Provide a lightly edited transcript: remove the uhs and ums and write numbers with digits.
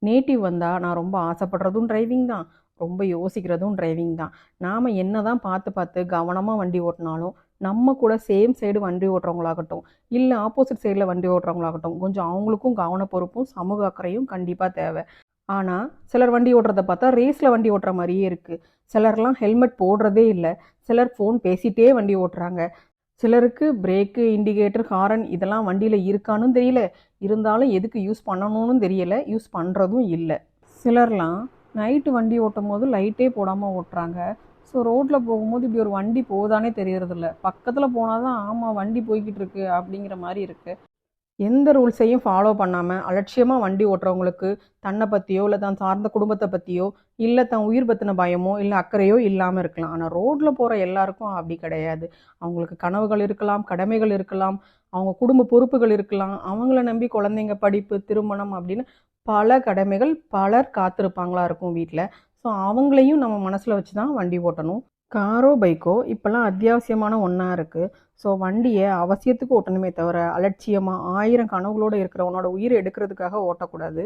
Native வந்தால் நான் ரொம்ப ஆசைப்படுறதும் டிரைவிங் தான், ரொம்ப யோசிக்கிறதும் டிரைவிங் தான். நாம் என்ன தான் பார்த்து பார்த்து கவனமாக வண்டி ஓட்டினாலும் நம்ம கூட சேம் சைடு வண்டி ஓட்டுறவங்களாகட்டும், இல்லை ஆப்போசிட் சைடில் வண்டி ஓட்டுறவங்களாகட்டும், கொஞ்சம் அவங்களுக்கும் கவன பொறுப்பும் சமூக அக்கறையும் கண்டிப்பாக தேவை. ஆனால் சிலர் வண்டி ஓட்டுறத பார்த்தா ரேஸில் வண்டி ஓட்டுற மாதிரியே இருக்குது. சிலர்லாம் ஹெல்மெட் போடுறதே இல்லை. சிலர் ஃபோன் பேசிகிட்டே வண்டி ஓட்டுறாங்க. சிலருக்கு பிரேக்கு, இண்டிகேட்டர், ஹாரன் இதெல்லாம் வண்டியில் இருக்கான்னு தெரியல. இருந்தாலும் எதுக்கு யூஸ் பண்ணணும்னு தெரியல. யூஸ் பண்ணுறதும் இல்லை. சிலர்லாம் நைட்டு வண்டி ஓட்டும் போது லைட்டே போடாமல் ஓட்டுறாங்க. ஸோ ரோட்டில் போகும்போது இப்படி ஒரு வண்டி போகுதானே தெரியறதில்ல. பக்கத்தில் போனால் தான் ஆமாம் வண்டி போய்கிட்டு இருக்கு அப்படிங்கிற மாதிரி இருக்குது. எந்த ரூல்ஸையும் ஃபாலோ பண்ணாமல் அலட்சியமாக வண்டி ஓட்டுறவங்களுக்கு தன்னை பற்றியோ இல்லை தான் சார்ந்த குடும்பத்தை பற்றியோ இல்லை தன் உயிர் பற்றின பயமோ இல்லை அக்கறையோ இல்லாமல் இருக்கலாம். ஆனால் ரோட்டில் போகிற எல்லாருக்கும் அப்படி கிடையாது. அவங்களுக்கு கனவுகள் இருக்கலாம், கடமைகள் இருக்கலாம், அவங்க குடும்ப பொறுப்புகள் இருக்கலாம், அவங்கள நம்பி குழந்தைங்க படிப்பு, திருமணம் அப்படின்னு பல கடமைகள் பலர் காத்திருப்பாங்களா இருக்கும் வீட்டில். ஸோ அவங்களையும் நம்ம மனசில் வச்சு தான் வண்டி ஓட்டணும். காரோ பைக்கோ இப்போல்லாம் அத்தியாவசியமான ஒன்றா இருக்குது. ஸோ வண்டியை அவசியத்துக்கு ஓட்டணுமே தவிர அலட்சியமாக 1000 கனவுகளோடு இருக்கிறவனோட உயிரை எடுக்கிறதுக்காக ஓட்டக்கூடாது.